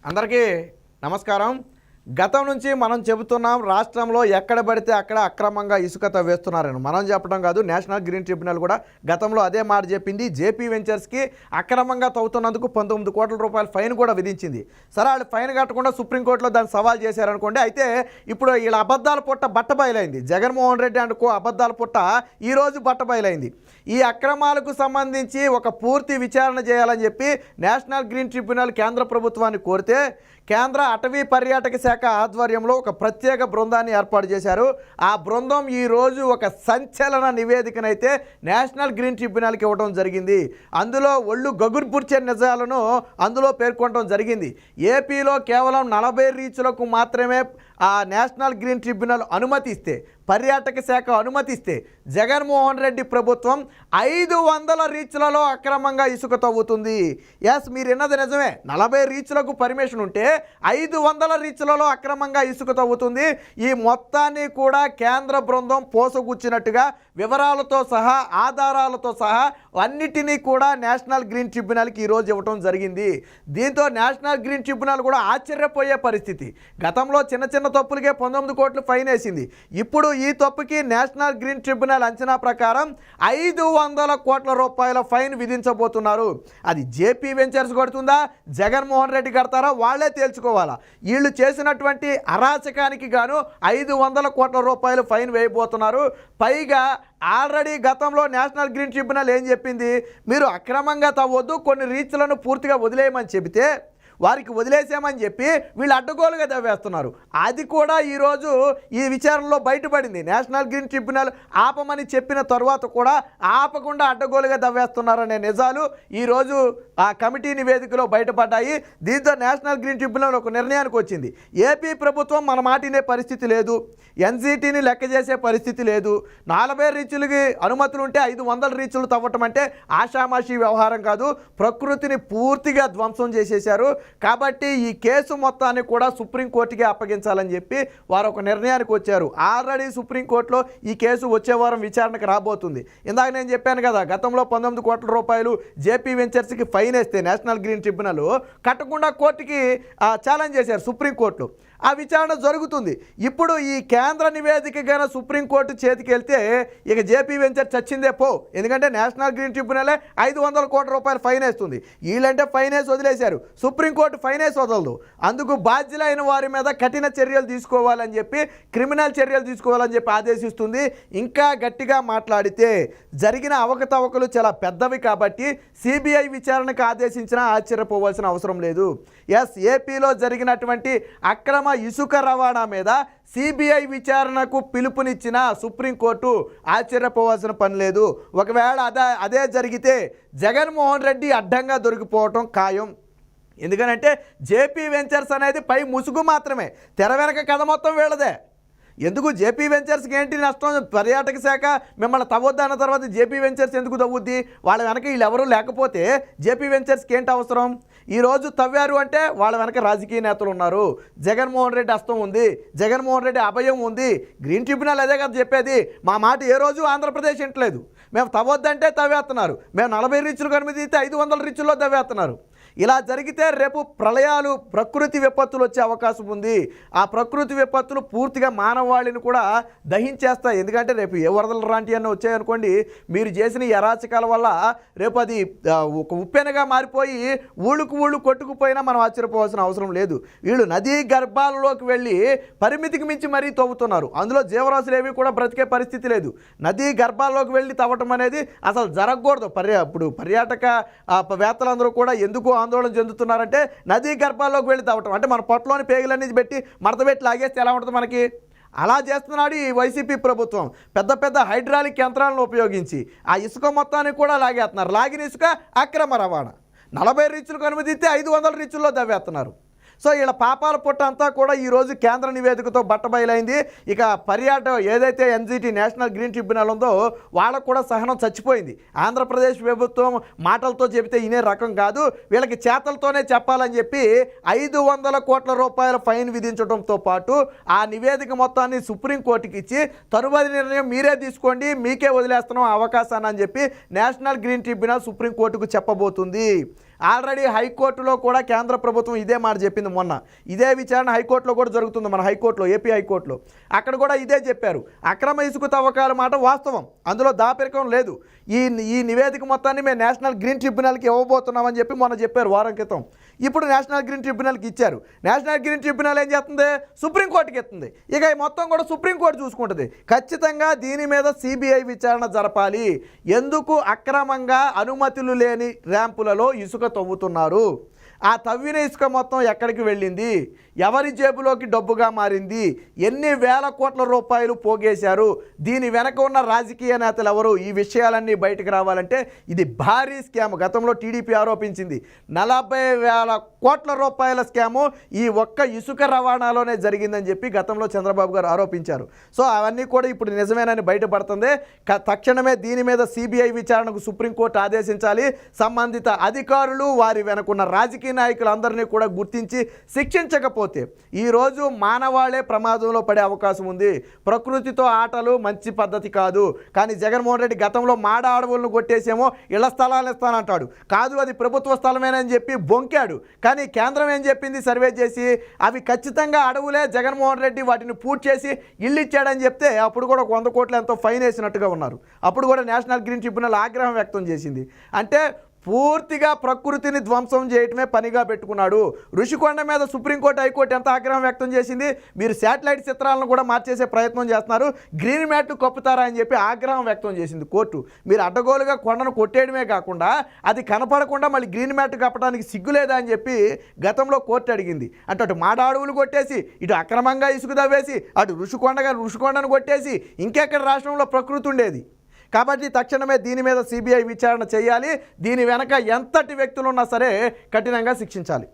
అందరికీ నమస్కారం. గతం నుంచి మనం చెబుతున్నాం రాష్ట్రంలో ఎక్కడ పడితే అక్కడ అక్రమంగా ఇసుక తవ్వేస్తున్నారని. మనం చెప్పడం కాదు, నేషనల్ గ్రీన్ ట్రిబ్యునల్ కూడా గతంలో అదే మాట చెప్పింది. జేపీ వెంచర్స్కి అక్రమంగా తవ్వుతున్నందుకు 19 కోట్ల రూపాయల ఫైన్ కూడా విధించింది. సరే, వాళ్ళు ఫైన్ కట్టకుండా సుప్రీంకోర్టులో దాన్ని సవాల్ చేశారనుకోండి. అయితే ఇప్పుడు వీళ్ళ అబద్ధాల పుట్ట బట్టబయలైంది. జగన్మోహన్ రెడ్డి అండ్ కో అబద్ధాల పుట్ట ఈరోజు బట్టబయలైంది. ఈ అక్రమాలకు సంబంధించి ఒక పూర్తి విచారణ చేయాలని చెప్పి నేషనల్ గ్రీన్ ట్రిబ్యునల్ కేంద్ర ప్రభుత్వాన్ని కోరితే కేంద్ర అటవీ పర్యాటక శాఖ ఆధ్వర్యంలో ఒక ప్రత్యేక బృందాన్ని ఏర్పాటు చేశారు. ఆ బృందం ఈరోజు ఒక సంచలన నివేదికనైతే నేషనల్ గ్రీన్ ట్రిబ్యునల్కి ఇవ్వడం జరిగింది. అందులో ఒళ్ళు గగుర్పుర్చే నిజాలను అందులో పేర్కొనడం జరిగింది. ఏపీలో కేవలం 40 రీచ్లకు మాత్రమే ఆ నేషనల్ గ్రీన్ ట్రిబ్యునల్ అనుమతిస్తే, పర్యాటక శాఖ అనుమతిస్తే జగన్మోహన్ రెడ్డి ప్రభుత్వం 500 రీచ్లలో అక్రమంగా ఇసుక తవ్వుతుంది. ఎస్, మీరు విన్నది నిజమే. 40 రీచ్లకు పర్మిషన్ ఉంటే 500 రీచ్లలో అక్రమంగా ఇసుక తవ్వుతుంది. ఈ మొత్తాన్ని కూడా కేంద్ర బృందం పోసగుచ్చినట్టుగా వివరాలతో సహా ఆధారాలతో సహా అన్నిటినీ కూడా నేషనల్ గ్రీన్ ట్రిబ్యునల్కి ఈరోజు ఇవ్వటం జరిగింది. దీంతో నేషనల్ గ్రీన్ ట్రిబ్యునల్ కూడా ఆశ్చర్యపోయే పరిస్థితి. గతంలో చిన్న చిన్న తప్పులకే 19 కోట్లు ఫైన్ వేసింది. ఇప్పుడు ఈ తప్పుకి నేషనల్ గ్రీన్ ట్రిబ్యునల్ అంచనా ప్రకారం 500 కోట్ల రూపాయల ఫైన్ విధించబోతున్నారు. అది జేపీ వెంచర్స్ కడుతుందా, జగన్మోహన్ రెడ్డి కడతారా, వాళ్లే తేల్చుకోవాలా. వీళ్ళు చేసినటువంటి అరాచకానికి గాను 500 కోట్ల రూపాయలు ఫైన్ వేయబోతున్నారు. పైగా ఆల్రెడీ గతంలో నేషనల్ గ్రీన్ ట్రిబ్యునల్ ఏం చెప్పింది, మీరు అక్రమంగా తవ్వద్దు, కొన్ని రీచ్లను పూర్తిగా వదిలేయమని చెబితే వారికి వదిలేసామని చెప్పి వీళ్ళు అడ్డగోలుగా తవ్వేస్తున్నారు. అది కూడా ఈరోజు ఈ విచారణలో బయటపడింది. నేషనల్ గ్రీన్ ట్రిబ్యునల్ ఆపమని చెప్పిన తర్వాత కూడా ఆపకుండా అడ్డగోలుగా తవ్వేస్తున్నారనే నిజాలు ఈరోజు ఆ కమిటీ నివేదికలో బయటపడ్డాయి. దీంతో నేషనల్ గ్రీన్ ట్రిబ్యునల్ ఒక నిర్ణయానికి వచ్చింది. ఏపీ ప్రభుత్వం మన మాటినే పరిస్థితి లేదు, ఎన్జీటీని లెక్క చేసే పరిస్థితి లేదు. 40 రీచ్లకి అనుమతులు ఉంటే 500 రీచ్లు తవ్వటం అంటే ఆషామాషి వ్యవహారం కాదు. ప్రకృతిని పూర్తిగా ధ్వంసం చేసేశారు. కాబట్టి ఈ కేసు మొత్తాన్ని కూడా సుప్రీంకోర్టుకి అప్పగించాలని చెప్పి వారు ఒక నిర్ణయానికి వచ్చారు. ఆల్రెడీ సుప్రీంకోర్టులో ఈ కేసు వచ్చే వారం విచారణకు రాబోతుంది. ఇందాక నేను చెప్పాను కదా, గతంలో 19 కోట్ల రూపాయలు జేపీ వెంచర్స్కి ఫైన్ వేస్తే నేషనల్ గ్రీన్ ట్రిబ్యునల్ కట్టకుండా కోర్టుకి ఛాలెంజ్ చేశారు సుప్రీంకోర్టులో. ఆ విచారణ జరుగుతుంది. ఇప్పుడు ఈ కేంద్ర నివేదిక కన్నా సుప్రీంకోర్టు చేతికి వెళ్తే ఇక జేపీ వెంచర్ చచ్చిందే పో. ఎందుకంటే నేషనల్ గ్రీన్ ట్రిబ్యునలే 500 కోట్ల రూపాయలు ఫైన్ వేస్తుంది. వీళ్ళంటే ఫైన్ వేసి వదిలేశారు, సుప్రీంకోర్టు ఫైన్ వేసి వదలదు. అందుకు బాధ్యులైన వారి మీద కఠిన చర్యలు తీసుకోవాలని చెప్పి, క్రిమినల్ చర్యలు తీసుకోవాలని చెప్పి ఆదేశిస్తుంది. ఇంకా గట్టిగా మాట్లాడితే జరిగిన అవకతవకలు చాలా పెద్దవి కాబట్టి సిబిఐ విచారణకు ఆదేశించినా ఆశ్చర్యపోవాల్సిన అవసరం లేదు. ఎస్, ఏపీలో జరిగినటువంటి అక్రమ ఇసుక రవాణా మీద సిబిఐ విచారణకు పిలుపునిచ్చిన సుప్రీంకోర్టు ఆశ్చర్యపోవాల్సిన పని లేదు. ఒకవేళ అదే జరిగితే జగన్మోహన్ రెడ్డి అడ్డంగా దొరికిపోవటం ఖాయం. ఎందుకనంటే జేపీ వెంచర్స్ అనేది పై ముసుగు మాత్రమే, తెర వెనక కథ మొత్తం వీళ్ళదే. ఎందుకు జేపీ వెంచర్స్కి ఏంటి నష్టం? పర్యాటక శాఖ మిమ్మల్ని తవ్వద్దు అన్న తర్వాత జేపీ వెంచర్స్ ఎందుకు తవ్వుద్ది? వాళ్ళ వెనక వీళ్ళు ఎవరూ లేకపోతే జేపీ వెంచర్స్కి ఏంటి అవసరం? ఈరోజు తవ్వారు అంటే వాళ్ళ వెనక రాజకీయ నేతలు ఉన్నారు, జగన్మోహన్ రెడ్డి హస్తం ఉంది, జగన్మోహన్ రెడ్డి అభయం ఉంది. గ్రీన్ ట్రిబ్యునల్ అదే కదా చెప్పేది. మా మాట ఏ రోజు ఆంధ్రప్రదేశ్ ఇంటలేదు. మేము తవ్వొద్దంటే తవ్వేస్తున్నారు, మేము 40 రీచ్లు కనిపిస్తే 500 రీచ్ల్లో తవ్వేస్తున్నారు. ఇలా జరిగితే రేపు ప్రళయాలు, ప్రకృతి విపత్తులు వచ్చే అవకాశం ఉంది. ఆ ప్రకృతి విపత్తులు పూర్తిగా మానవాళిని కూడా దహించేస్తాయి. ఎందుకంటే రేపు ఏ వరదలు లాంటివి అన్నీ వచ్చాయనుకోండి, మీరు చేసిన ఈ అరాచకాల వల్ల రేపు అది ఒక ఉప్పెనగా మారిపోయి ఊళ్ళు కొట్టుకుపోయినా మనం ఆశ్చర్యపోవాల్సిన అవసరం లేదు. వీళ్ళు నదీ గర్భాలలోకి వెళ్ళి పరిమితికి మించి మరీ తవ్వుతున్నారు. అందులో జీవరాశులు ఏవి కూడా బ్రతికే పరిస్థితి లేదు. నదీ గర్భాల్లోకి వెళ్ళి తవ్వటం అనేది అసలు జరగకూడదు. ఇప్పుడు పర్యాటక వేత్తలందరూ కూడా ఎందుకు ఆందోళన చెందుతున్నారంటే నదీ గర్భాల్లోకి వెళ్ళి తవ్వటం అంటే మన పొట్టలోని పేగులన్నీ పెట్టి మడతపెట్టి లాగేస్తే ఎలా ఉంటుంది మనకి? అలా చేస్తున్నాడు ఈ వైసీపీ ప్రభుత్వం. పెద్ద పెద్ద హైడ్రాలిక్ యంత్రాలను ఉపయోగించి ఆ ఇసుక మొత్తాన్ని కూడా లాగేస్తున్నారు. లాగిన ఇసుక అక్రమ రవాణా. 40 రీచ్లకు అనుమతిస్తే 500 రీచ్ల్లో తవ్వేస్తున్నారు. సో వీళ్ళ పాపాల పుట్ట అంతా కూడా ఈరోజు కేంద్ర నివేదికతో బట్టబయలైంది. ఇక ఏదైతే ఎన్జీటీ నేషనల్ గ్రీన్ ట్రిబ్యునల్ ఉందో వాళ్ళకు కూడా సహనం చచ్చిపోయింది. ఆంధ్రప్రదేశ్ ప్రభుత్వం మాటలతో చెబితే ఇనే రకం కాదు, వీళ్ళకి చేతలతోనే చెప్పాలని చెప్పి 500 కోట్ల రూపాయల ఫైన్ విధించడంతో పాటు ఆ నివేదిక మొత్తాన్ని సుప్రీంకోర్టుకి ఇచ్చి తరువాతి నిర్ణయం మీరే తీసుకోండి, మీకే వదిలేస్తున్నాం అవకాశాన్ని అని చెప్పి నేషనల్ గ్రీన్ ట్రిబ్యునల్ సుప్రీంకోర్టుకు చెప్పబోతుంది. ఆల్రెడీ హైకోర్టులో కూడా కేంద్ర ప్రభుత్వం ఇదే మాట చెప్పింది. మొన్న ఇదే విచారణ హైకోర్టులో కూడా జరుగుతుంది, మన హైకోర్టులో, ఏపీ హైకోర్టులో. అక్కడ కూడా ఇదే చెప్పారు. అక్రమ ఇసుక తవ్వకాల మాట వాస్తవం, అందులో దాపరికం లేదు. ఈ నివేదిక మొత్తాన్ని మేము నేషనల్ గ్రీన్ ట్రిబ్యునల్కి ఇవ్వబోతున్నామని చెప్పి మొన్న చెప్పారు వారం క్రితం. ఇప్పుడు నేషనల్ గ్రీన్ ట్రిబ్యునల్కి ఇచ్చారు. నేషనల్ గ్రీన్ ట్రిబ్యునల్ ఏం చేస్తుంది? సుప్రీంకోర్టుకి ఎత్తుంది. ఇక ఈ మొత్తం కూడా సుప్రీంకోర్టు చూసుకుంటుంది. ఖచ్చితంగా దీని మీద సిబిఐ విచారణ జరపాలి. ఎందుకు అక్రమంగా అనుమతులు లేని ర్యాంపులలో ఇసుక తవ్వుతున్నారు, ఆ తవ్విన ఇసుక మొత్తం ఎక్కడికి వెళ్ళింది, ఎవరి జేబులోకి డబ్బుగా మారింది, ఎన్ని వేల కోట్ల రూపాయలు పోగేశారు, దీని వెనక ఉన్న రాజకీయ నేతలు ఎవరు, ఈ విషయాలన్నీ బయటకు రావాలంటే ఇది భారీ స్కామ్. గతంలో టీడీపీ ఆరోపించింది 40,000 కోట్ల రూపాయల స్కాము ఈ ఒక్క ఇసుక రవాణాలోనే జరిగిందని చెప్పి గతంలో చంద్రబాబు గారు ఆరోపించారు. సో అవన్నీ కూడా ఇప్పుడు నిజమేనని బయటపడుతుంది. తక్షణమే దీని మీద సిబిఐ విచారణకు సుప్రీంకోర్టు ఆదేశించాలి. సంబంధిత అధికారులు వారి వెనకున్న రాజకీయ నాయకులందరినీ కూడా గుర్తించి శిక్షించకపోతే ఈరోజు మానవాళే ప్రమాదంలో పడే అవకాశం ఉంది. ప్రకృతితో ఆటలు మంచి పద్ధతి కాదు. కానీ జగన్మోహన్ రెడ్డి గతంలో మాడ అడవులను కొట్టేసేమో ఇళ్ల స్థలాలు ఇస్తానంటాడు, కాదు అది ప్రభుత్వ స్థలమేనని చెప్పి బొంకాడు. కానీ కేంద్రం ఏం చెప్పింది? సర్వే చేసి అవి ఖచ్చితంగా అడవులే, జగన్మోహన్ రెడ్డి వాటిని పూర్తి చేసి ఇల్లు ఇచ్చాడని చెప్తే అప్పుడు కూడా 100 కోట్లు ఎంతో ఫైన్ వేసినట్టుగా ఉన్నారు. అప్పుడు కూడా నేషనల్ గ్రీన్ ట్రిబ్యునల్ ఆగ్రహం వ్యక్తం చేసింది. అంటే పూర్తిగా ప్రకృతిని ధ్వంసం చేయటమే పనిగా పెట్టుకున్నాడు. ఋషికొండ మీద సుప్రీంకోర్టు, హైకోర్టు ఎంత ఆగ్రహం వ్యక్తం చేసింది. మీరు శాటిలైట్ చిత్రాలను కూడా మార్చేసే ప్రయత్నం చేస్తున్నారు, గ్రీన్ మ్యాట్లు కప్పుతారా అని చెప్పి ఆగ్రహం వ్యక్తం చేసింది కోర్టు. మీరు అడ్డగోలుగా కొండను కొట్టేయడమే కాకుండా అది కనపడకుండా మళ్ళీ గ్రీన్ మ్యాట్ కప్పడానికి సిగ్గులేదా అని చెప్పి గతంలో కోర్టు అడిగింది. అంటే అటు మాడ అడవులు కొట్టేసి, ఇటు అక్రమంగా ఇసుక తవ్వేసి, అటు ఋషికొండను కొట్టేసి ఇంకెక్కడ రాష్ట్రంలో ప్రకృతి ఉండేది. కాబట్టి తక్షణమే దీని మీద సిబిఐ విచారణ చేయాలి. దీని వెనక ఎంతటి వ్యక్తులున్నా సరే కఠినంగా శిక్షించాలి.